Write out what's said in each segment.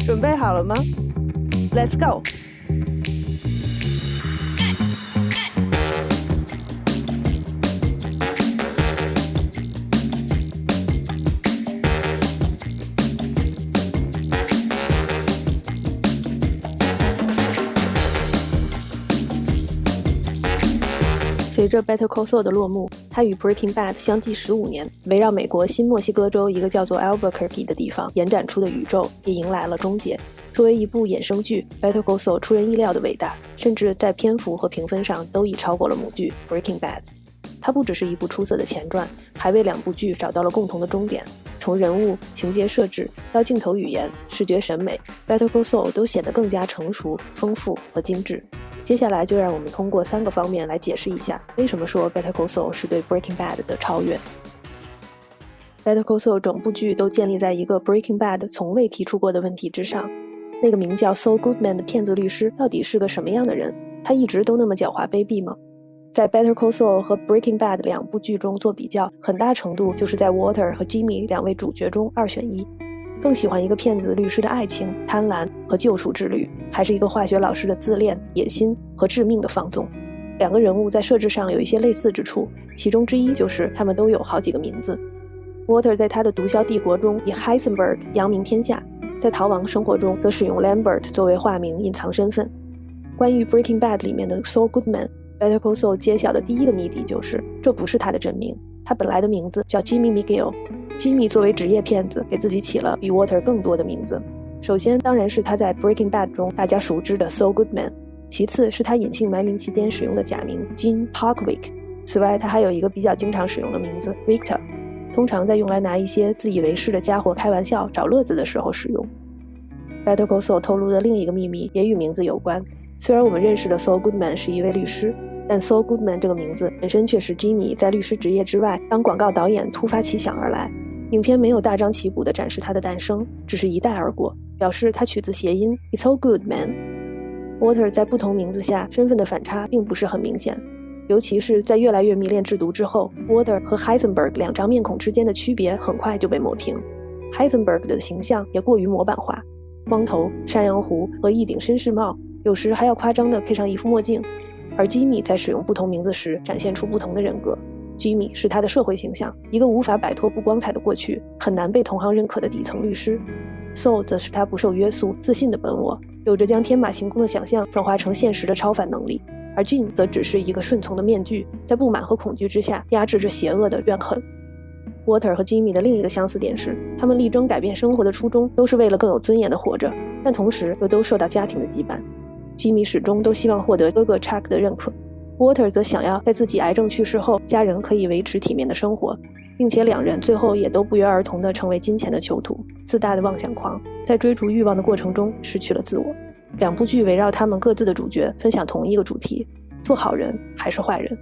准备好了吗？ Let's go！ 随着 Better Call Saul 的落幕，它与 Breaking Bad 相继15年，围绕美国新墨西哥州一个叫做 Albuquerque 的地方延展出的宇宙也迎来了终结。作为一部衍生剧， Better Call Saul 出人意料的伟大，甚至在篇幅和评分上都已超过了母剧 Breaking Bad。它不只是一部出色的前传，还为两部剧找到了共同的终点。从人物、情节设置到镜头语言、视觉审美， Better Call Saul 都显得更加成熟、丰富和精致。接下来就让我们通过3个方面来解释一下，为什么说 Better Call Saul 是对 Breaking Bad 的超越。Better Call Saul 整部剧都建立在一个 Breaking Bad 从未提出过的问题之上，那个名叫 Saul Goodman 的骗子律师到底是个什么样的人？他一直都那么狡猾卑鄙吗？在 Better Call Saul 和 Breaking Bad 两部剧中做比较，很大程度就是在 Walter 和 Jimmy 两位主角中2选1。更喜欢一个骗子律师的爱情、贪婪和救赎之旅，还是一个化学老师的自恋、野心和致命的放纵？两个人物在设置上有一些类似之处，其中之一就是他们都有好几个名字。Walter 在他的毒枭帝国中以 Heisenberg 扬名天下，在逃亡生活中则使用 Lambert 作为化名隐藏身份。关于 Breaking Bad 里面的 Saul Goodman， Better Call Saul 揭晓的第一个谜底就是这不是他的真名，他本来的名字叫 Jimmy Miguel。Jimmy 作为职业骗子，给自己起了比 Walter 更多的名字。首先当然是他在 Breaking Bad 中大家熟知的 Saul Goodman， 其次是他隐姓埋名期间使用的假名 Gene Talkwick。此外他还有一个比较经常使用的名字 Victor， 通常在用来拿一些自以为是的家伙开玩笑找乐子的时候使用。Better Call Saul 透露的另一个秘密也与名字有关，虽然我们认识的 Saul Goodman 是一位律师，但 Saul Goodman 这个名字本身却是 Jimmy 在律师职业之外当广告导演突发奇想而来。影片没有大张旗鼓地展示他的诞生，只是一带而过，表示他取自谐音 It's all good, man。 Walter 在不同名字下身份的反差并不是很明显，尤其是在越来越迷恋制毒之后， Walter 和 Heisenberg 两张面孔之间的区别很快就被抹平。 Heisenberg 的形象也过于模板化，光头、山羊胡和一顶绅士帽，有时还要夸张地配上一副墨镜。而 Jimmy 在使用不同名字时展现出不同的人格。Jimmy 是他的社会形象，一个无法摆脱不光彩的过去，很难被同行认可的底层律师。Saul 则是他不受约束、自信的本我，有着将天马行空的想象转化成现实的超凡能力。而 Gene 则只是一个顺从的面具，在不满和恐惧之下压制着邪恶的怨恨。Walter 和 Jimmy 的另一个相似点是，他们力争改变生活的初衷都是为了更有尊严的活着，但同时又都受到家庭的羁绊。Jimmy 始终都希望获得哥哥 Chuck 的认可， Walter 则想要在自己癌症去世后家人可以维持体面的生活，并且两人最后也都不约而同地成为金钱的囚徒，自大的妄想狂，在追逐欲望的过程中失去了自我。两部剧围绕他们各自的主角分享同一个主题，做好人还是坏人。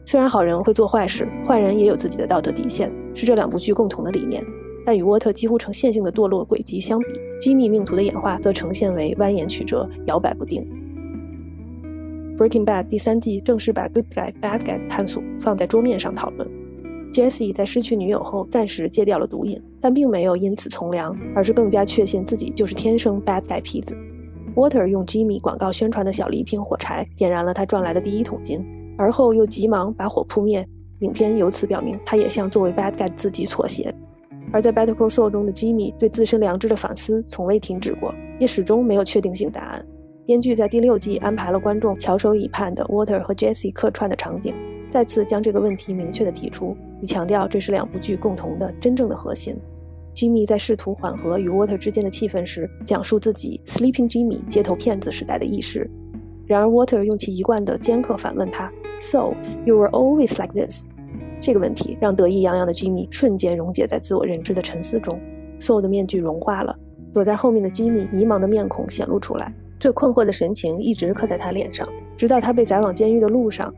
虽然好人会做坏事，坏人也有自己的道德底线，是这两部剧共同的理念，但与沃特几乎成线性的堕落轨迹相比，机密命途的演化则呈现为蜿蜒曲折，摇摆不定。Breaking Bad 第3季正式把 Good Guy Bad Guy 探索放在桌面上讨论。Jesse 在失去女友后暂时戒掉了毒瘾，但并没有因此从良，而是更加确信自己就是天生 Bad Guy 坯子。Walter 用 Jimmy 广告宣传的小礼品火柴点燃了他赚来的第一桶金，而后又急忙把火扑灭。影片由此表明他也向作为 Bad Guy 自己妥协。而在 Better Call Saul 中的 Jimmy 对自身良知的反思从未停止过，也始终没有确定性答案。编剧在第6季安排了观众翘首以盼的 Walter 和 Jesse 客串的场景，再次将这个问题明确地提出，以强调这是两部剧共同的真正的核心。Jimmy 在试图缓和与 Walter 之间的气氛时，讲述自己 Sleeping Jimmy 街头骗子时代的轶事。然而 Walter 用其一贯的尖刻反问他 So, you were always like this？ 这个问题让得意洋洋的 Jimmy 瞬间溶解在自我认知的沉思中。 Saul 的面具融化了，躲在后面的 Jimmy 迷茫的面孔显露出来，这困惑的神情一直刻在他脸上，直到他被载往监狱的路上。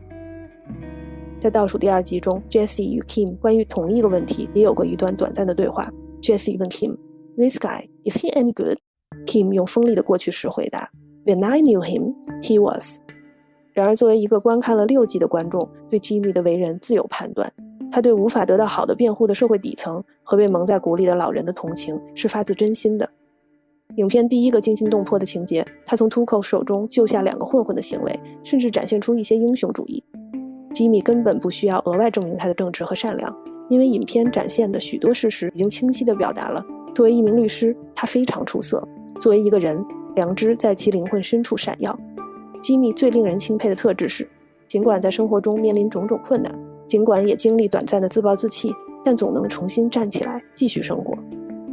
在倒数第2集中， Jesse 与 Kim 关于同一个问题也有过一段短暂的对话。 Jesse 问 Kim This guy, is he any good? Kim 用锋利的过去时回答 When I knew him, he was。 然而作为一个观看了6季的观众，对 Jimmy 的为人自有判断。他对无法得到好的辩护的社会底层和被蒙在鼓里的老人的同情是发自真心的。影片第一个惊心动魄的情节，他从 Tuco 手中救下2个混混的行为，甚至展现出一些英雄主义。吉米根本不需要额外证明他的正直和善良，因为影片展现的许多事实已经清晰地表达了，作为一名律师，他非常出色；作为一个人，良知在其灵魂深处闪耀。吉米最令人钦佩的特质是，尽管在生活中面临种种困难，尽管也经历短暂的自暴自弃，但总能重新站起来继续生活。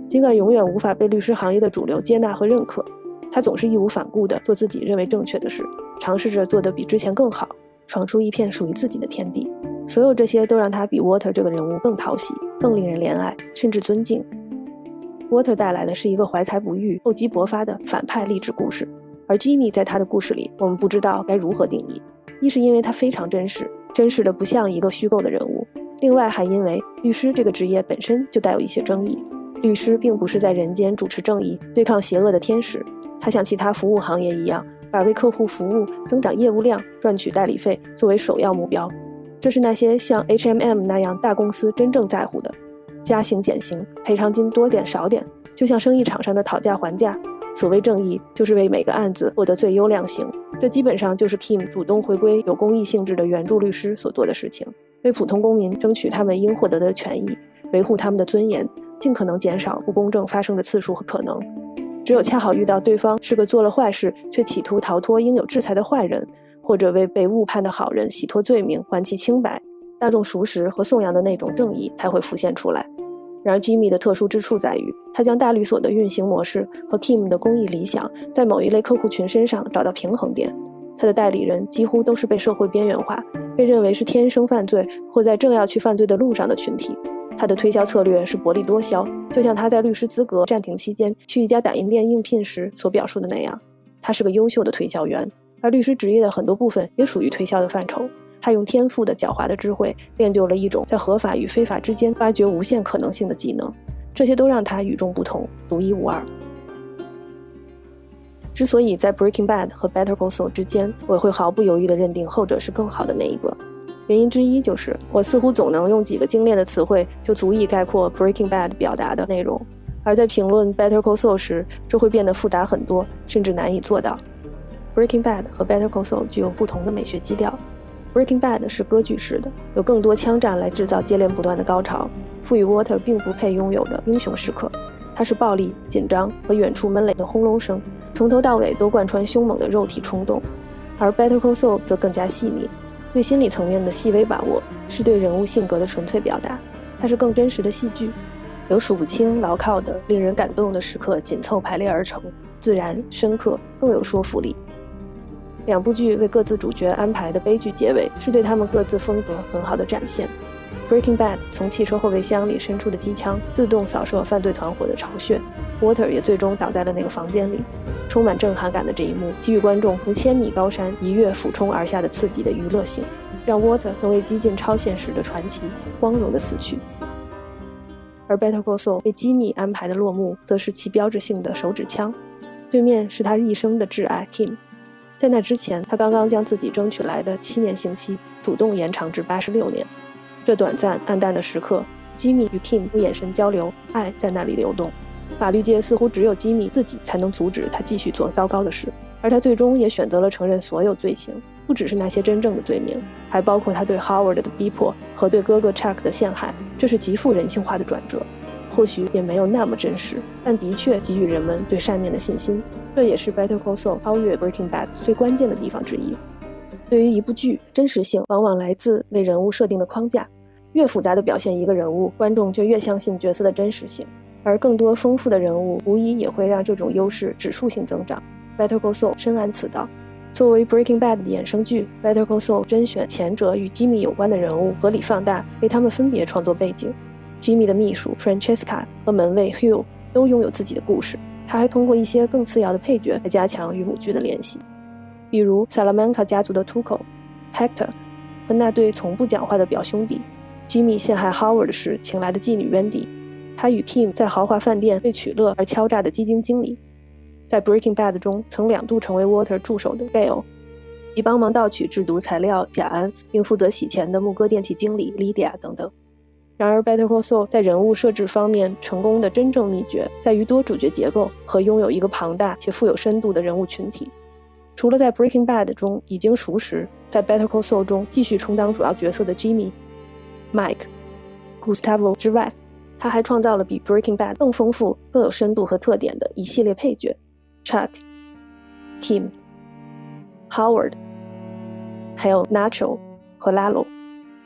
尽管永远无法被律师行业的主流接纳和认可，他总是义无反顾地做自己认为正确的事，尝试着做得比之前更好，闯出一片属于自己的天地。所有这些都让他比 Walter 这个人物更讨喜，更令人怜爱，甚至尊敬。Walter 带来的是一个怀才不遇、厚积薄发的反派励志故事，而 Jimmy 在他的故事里，我们不知道该如何定义。一是因为他非常真实，真实的不像一个虚构的人物；另外还因为律师这个职业本身就带有一些争议。律师并不是在人间主持正义、对抗邪恶的天使，他像其他服务行业一样，把为客户服务、增长业务量、赚取代理费作为首要目标。这是那些像 H&M 那样大公司真正在乎的。加刑减刑，赔偿金多点少点，就像生意场上的讨价还价。所谓正义，就是为每个案子获得最优量刑。这基本上就是 Kim 主动回归有公益性质的援助律师所做的事情，为普通公民争取他们应获得的权益，维护他们的尊严，尽可能减少不公正发生的次数和可能。只有恰好遇到对方是个做了坏事却企图逃脱应有制裁的坏人，或者为被误判的好人洗脱罪名还其清白，大众熟识和颂扬的那种正义才会浮现出来。然而 Jimmy 的特殊之处在于，他将大律所的运行模式和 Kim 的公益理想在某一类客户群身上找到平衡点。他的代理人几乎都是被社会边缘化，被认为是天生犯罪或在正要去犯罪的路上的群体。他的推销策略是薄利多销，就像他在律师资格暂停期间去一家打印店应聘时所表述的那样，他是个优秀的推销员，而律师职业的很多部分也属于推销的范畴。他用天赋的狡猾的智慧练就了一种在合法与非法之间挖掘无限可能性的技能，这些都让他与众不同，独一无二。之所以在 Breaking Bad 和 Better Call Saul 之间，我会毫不犹豫地认定后者是更好的那一个，原因之一就是我似乎总能用几个精炼的词汇就足以概括 Breaking Bad 表达的内容，而在评论 Better Call Saul 时，这会变得复杂很多，甚至难以做到。Breaking Bad 和 Better Call Saul 具有不同的美学基调。Breaking Bad 是歌剧式的，有更多枪战来制造接连不断的高潮，赋予 Walter 并不配拥有的英雄时刻。它是暴力、紧张和远处闷雷的轰隆声，从头到尾都贯穿凶猛的肉体冲动。而 Better Call Saul 则更加细腻，对心理层面的细微把握是对人物性格的纯粹表达，它是更真实的戏剧，有数不清牢靠的令人感动的时刻紧凑排列而成，自然深刻，更有说服力。两部剧为各自主角安排的悲剧结尾是对他们各自风格很好的展现。Breaking Bad 从汽车后备箱里伸出的机枪自动扫射犯罪团伙的巢穴， Walter 也最终倒在了那个房间里。充满震撼感的这一幕给予观众从1000米高山一跃俯冲而下的刺激的娱乐性，让 Walter 成为激进超现实的传奇，光荣的死去。而 Better Call Saul 为吉米安排的落幕则是其标志性的手指枪，对面是他一生的挚爱 Kim。在那之前，他刚刚将自己争取来的7年刑期主动延长至86年。这短暂暗淡的时刻，吉米与 Kim 用眼神交流，爱在那里流动。法律界似乎只有吉米自己才能阻止他继续做糟糕的事，而他最终也选择了承认所有罪行，不只是那些真正的罪名，还包括他对 Howard 的逼迫和对哥哥 Chuck 的陷害。这是极富人性化的转折，或许也没有那么真实，但的确给予人们对善念的信心。这也是 Better Call Saul 超越 Breaking Bad 最关键的地方之一。对于一部剧，真实性往往来自为人物设定的框架，越复杂的表现一个人物，观众就越相信角色的真实性，而更多丰富的人物无疑也会让这种优势指数性增长。 Better Call Saul 深谙此道。作为 Breaking Bad 的衍生剧， Better Call Saul 甄选前者与 Jimmy 有关的人物，合理放大，为他们分别创作背景。 Jimmy 的秘书 Francesca 和门卫 Hugh 都拥有自己的故事，他还通过一些更次要的配角来加强与母剧的联系，比如 Salamanca 家族的 Tuco、Hector 和那对从不讲话的表兄弟， Jimmy 陷害 Howard 时请来的妓女 Wendy， 他与 Kim 在豪华饭店为取乐而敲诈的基金经理，在 Breaking Bad 中曾2度成为 Walter 助手的 Gale， 以帮忙盗取制毒材料甲胺并负责洗钱的牧歌电器经理 Lydia 等等。然而 Better Call Saul 在人物设置方面成功的真正秘诀在于多主角结构和拥有一个庞大且富有深度的人物群体。除了在 Breaking Bad 中已经熟识，在 Better Call Saul 中继续充当主要角色的 Jimmy、Mike、Gustavo 之外，他还创造了比 Breaking Bad 更丰富、更有深度和特点的一系列配角 Chuck、Kim、Howard， 还有 Nacho 和 Lalo。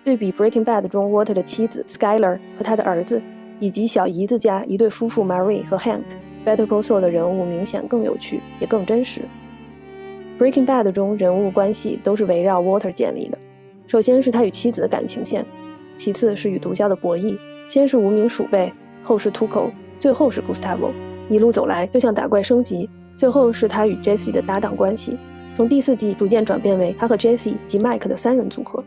对比 Breaking Bad 中 Walter 的妻子 Skyler 和他的儿子，以及小姨子家一对夫妇 Marie 和 Hank， Better Call Saul 的人物明显更有趣，也更真实。Breaking Bad 中人物关系都是围绕 Walter 建立的，首先是他与妻子的感情线，其次是与毒枭的博弈，先是无名鼠辈，后是 Tuco， 最后是 Gustavo， 一路走来就像打怪升级，最后是他与 Jesse 的搭档关系，从第4季逐渐转变为他和 Jesse 及 Mike 的3人组合。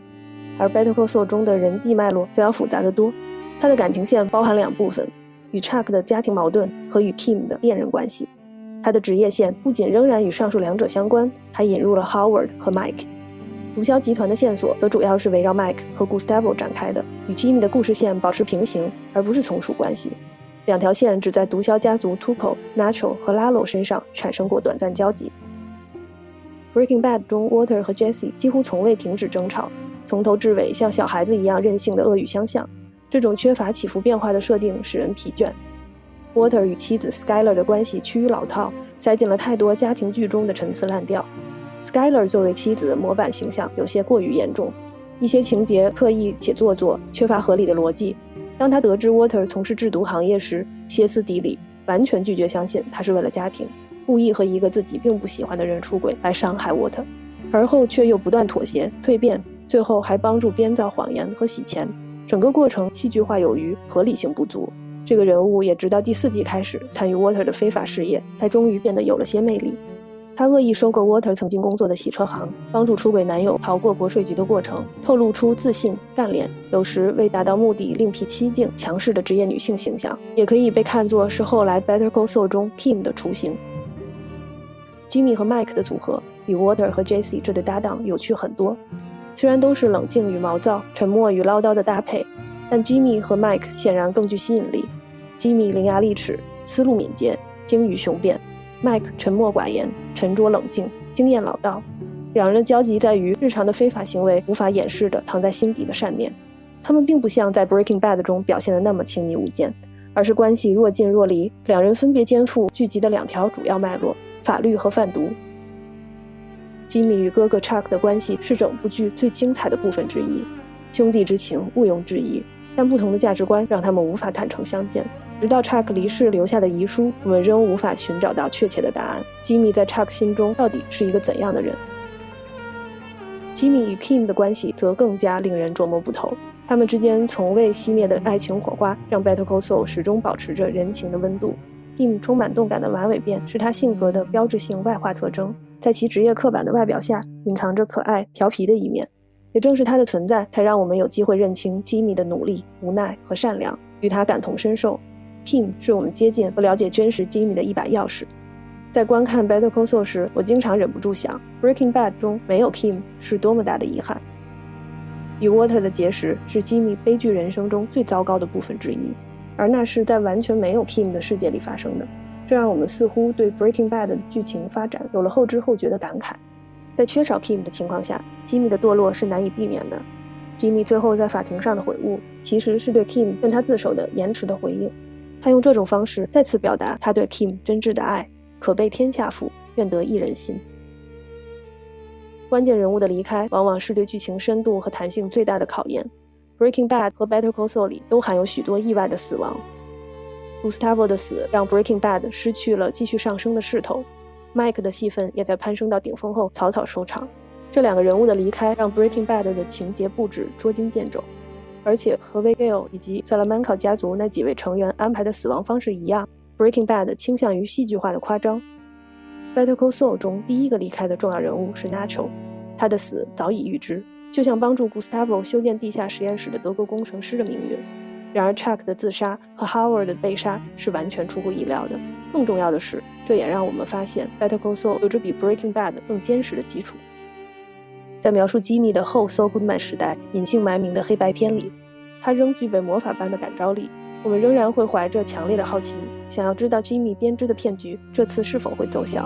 而 Better Call Saul 中的人际脉络则要复杂得多，他的感情线包含2部分，与 Chuck 的家庭矛盾和与 Kim 的恋人关系。他的职业线不仅仍然与上述2者相关，还引入了 Howard 和 Mike。 毒枭集团的线索则主要是围绕 Mike 和 Gustavo 展开的，与 Jimmy 的故事线保持平行而不是从属关系。2条线只在毒枭家族 Tuco、Nacho 和 Lalo 身上产生过短暂交集。 Breaking Bad 中 Walter 和 Jesse 几乎从未停止争吵，从头至尾像小孩子一样任性的恶语相向，这种缺乏起伏变化的设定使人疲倦。Walter 与妻子 Skyler 的关系趋于老套，塞进了太多家庭剧中的陈词滥调。Skyler 作为妻子的模板形象有些过于严重，一些情节刻意且做作，缺乏合理的逻辑。当他得知 Walter 从事制毒行业时，歇斯底里，完全拒绝相信他是为了家庭，故意和一个自己并不喜欢的人出轨来伤害 Walter， 而后却又不断妥协蜕变，最后还帮助编造谎言和洗钱，整个过程戏剧化有余，合理性不足。这个人物也直到第4季开始参与 Walter 的非法事业，才终于变得有了些魅力。他恶意收购 Walter 曾经工作的洗车行，帮助出轨男友逃过国税局的过程，透露出自信、干练，有时为达到目的另辟蹊径、强势的职业女性形象，也可以被看作是后来 Better Call Saul 中 Kim 的雏形。Jimmy 和 Mike 的组合比 Walter 和 Jesse 这对搭档有趣很多，虽然都是冷静与毛躁、沉默与唠叨的搭配，但 Jimmy 和 Mike 显然更具吸引力。Jimmy 伶牙俐齿，思路敏捷，精于雄辩， Mike 沉默寡言，沉着冷静，经验老道。2人的交集在于日常的非法行为无法掩饰的藏在心底的善念。他们并不像在 Breaking Bad 中表现的那么亲密无间，而是关系若近若离，2人分别肩负剧集的2条主要脉络，法律和贩毒。Jimmy 与哥哥 Chuck 的关系是整部剧最精彩的部分之一，兄弟之情毋庸置疑，但不同的价值观让他们无法坦诚相见。直到 Chuck 离世留下的遗书，我们仍无法寻找到确切的答案。Jimmy 在 Chuck 心中到底是一个怎样的人？ Jimmy 与 Kim 的关系则更加令人琢磨不透，他们之间从未熄灭的爱情火花让 Better Call Saul 始终保持着人情的温度。Kim 充满动感的马尾辫是他性格的标志性外化特征，在其职业刻板的外表下隐藏着可爱调皮的一面，也正是他的存在才让我们有机会认清 Jimmy 的努力、无奈和善良，与他感同身受。Kim 是我们接近和了解真实 Jimmy 的一把钥匙。在观看 Better Call Saul 时，我经常忍不住想 Breaking Bad 中没有 Kim 是多么大的遗憾。与 Walter 的结识是 Jimmy 悲剧人生中最糟糕的部分之一，而那是在完全没有 Kim 的世界里发生的，这让我们似乎对 Breaking Bad 的剧情发展有了后知后觉的感慨。在缺少 Kim 的情况下， Jimmy 的堕落是难以避免的。Jimmy 最后在法庭上的悔悟其实是对 Kim 跟他自首的延迟的回应，他用这种方式再次表达他对 Kim 真挚的爱，可悲天下父，愿得一人心。关键人物的离开往往是对剧情深度和弹性最大的考验。 Breaking Bad 和 Better Call Saul 里都含有许多意外的死亡。Gustavo 的死让 Breaking Bad 失去了继续上升的势头， Mike 的戏份也在攀升到顶峰后草草收场。这2个人物的离开让 Breaking Bad 的情节布置捉襟见肘，而且和 Vigil 以及 Salamanca 家族那几位成员安排的死亡方式一样， Breaking Bad 倾向于戏剧化的夸张。 Better Call Saul 中第一个离开的重要人物是 Nacho， 他的死早已预知，就像帮助 Gustavo 修建地下实验室的德国工程师的命运。然而 Chuck 的自杀和 Howard 的被杀是完全出乎意料的。更重要的是，这也让我们发现 Better Call Saul 有着比 Breaking Bad 更坚实的基础。在描述 Jimmy 的后 Saul Goodman 时代隐姓埋名的黑白片里，它仍具备魔法般的感召力。我们仍然会怀着强烈的好奇，想要知道吉米编织的骗局这次是否会奏效。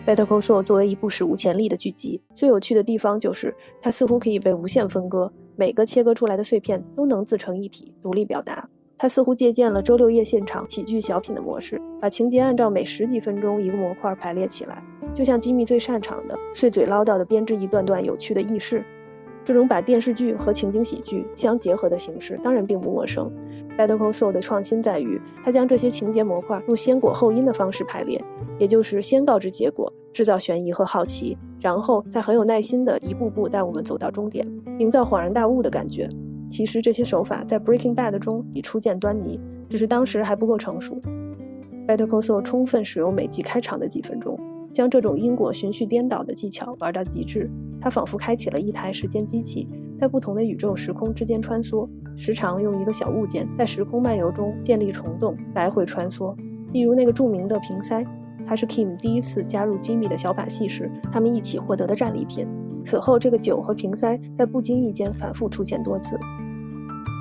Better Call Saul 作为一部史无前例的剧集，最有趣的地方就是它似乎可以被无限分割，每个切割出来的碎片都能自成一体，独立表达。它似乎借鉴了周六夜现场喜剧小品的模式，把情节按照每10几分钟一个模块排列起来，就像吉米最擅长的碎嘴唠叨的编织一段段有趣的轶事。这种把电视剧和情景喜剧相结合的形式当然并不陌生。Better Call Saul 的创新在于，他将这些情节模块用先果后因的方式排列，也就是先告知结果，制造悬疑和好奇，然后再很有耐心地一步步带我们走到终点，营造恍然大悟的感觉。其实这些手法在 Breaking Bad 中已初见端倪，只是当时还不够成熟。Better Call Saul 充分使用每集开场的几分钟，将这种因果循序颠倒的技巧玩到极致。它仿佛开启了一台时间机器，在不同的宇宙时空之间穿梭，时常用一个小物件在时空漫游中建立虫洞，来回穿梭。例如那个著名的瓶塞，它是 Kim 第一次加入 Jimmy 的小把戏时他们一起获得的战利品。此后这个酒和瓶塞在不经意间反复出现多次。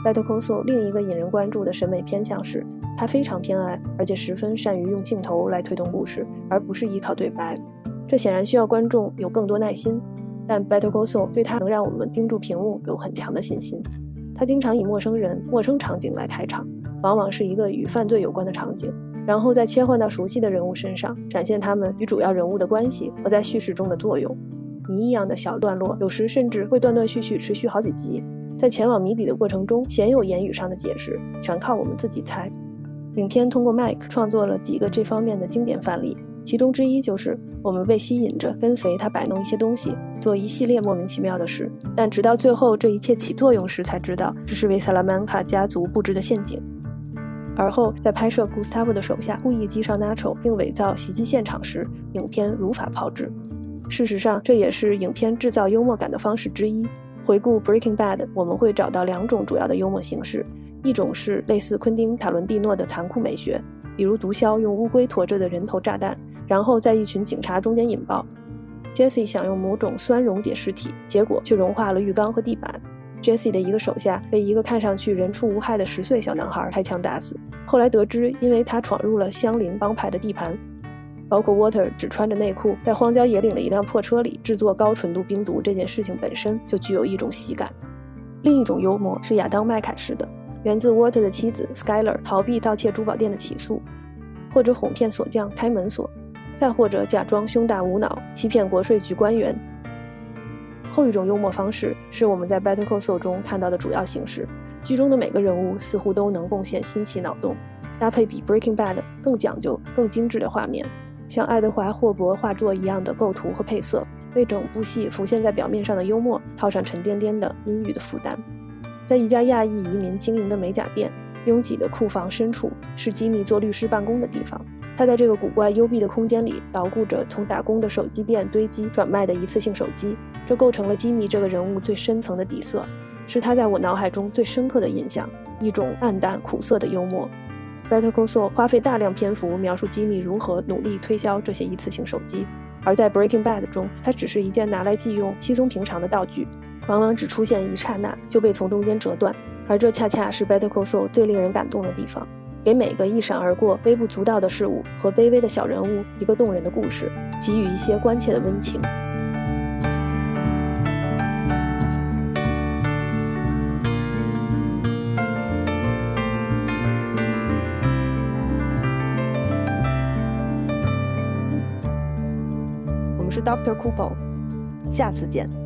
Better Call Saul 另一个引人关注的审美偏向是，他非常偏爱而且十分善于用镜头来推动故事，而不是依靠对白。这显然需要观众有更多耐心，但 Better Call Saul 对他能让我们盯住屏幕有很强的信心。他经常以陌生人、陌生场景来开场，往往是一个与犯罪有关的场景，然后再切换到熟悉的人物身上，展现他们与主要人物的关系和在叙事中的作用。谜一样的小段落，有时甚至会断断续续持续好几集，在前往谜底的过程中，鲜有言语上的解释，全靠我们自己猜。影片通过 Mike 创作了几个这方面的经典范例，其中之一就是我们被吸引着跟随他摆弄一些东西，做一系列莫名其妙的事，但直到最后这一切起作用时才知道这是为萨拉曼卡家族布置的陷阱。而后在拍摄 Gustavo 的手下故意击伤 Nacho 并伪造袭击现场时，影片如法炮制。事实上这也是影片制造幽默感的方式之一。回顾 Breaking Bad， 我们会找到2种主要的幽默形式，一种是类似昆汀·塔伦蒂诺的残酷美学，比如毒枭用乌龟驮着的人头炸弹，然后在一群警察中间引爆。Jesse 想用某种酸溶解尸体，结果却融化了浴缸和地板。Jesse 的一个手下被一个看上去人畜无害的10岁小男孩开枪打死，后来得知因为他闯入了相邻帮派的地盘。包括 Walter 只穿着内裤在荒郊野岭的一辆破车里制作高纯度冰毒这件事情本身就具有一种喜感。另一种幽默是亚当麦凯式的，源自 Walter 的妻子 Skyler 逃避盗窃珠宝店的起诉，或者哄骗锁匠开门锁，再或者假装胸大无脑欺骗国税局官员。后一种幽默方式是我们在 Better Call Saul 中看到的主要形式，剧中的每个人物似乎都能贡献新奇脑洞，搭配比 Breaking Bad 更讲究更精致的画面，像爱德华·霍伯画作一样的构图和配色，为整部戏浮现在表面上的幽默套上沉甸甸的阴郁的负担。在一家亚裔移民经营的美甲店，拥挤的库房深处是吉米做律师办公的地方。他在这个古怪幽闭的空间里捣鼓着从打工的手机店堆积转卖的一次性手机，这构成了吉米这个人物最深层的底色，是他在我脑海中最深刻的印象，一种暗淡苦涩的幽默。Better Call Saul 花费大量篇幅描述吉米如何努力推销这些一次性手机，而在 Breaking Bad 中，它只是一件拿来寄用稀松平常的道具，往往只出现一刹那就被从中间折断，而这恰恰是 Better Call Saul 最令人感动的地方，给每个一闪而过微不足道的事物和卑微的小人物一个动人的故事，给予一些关切的温情。我是 Dr. Kupo， 下次见。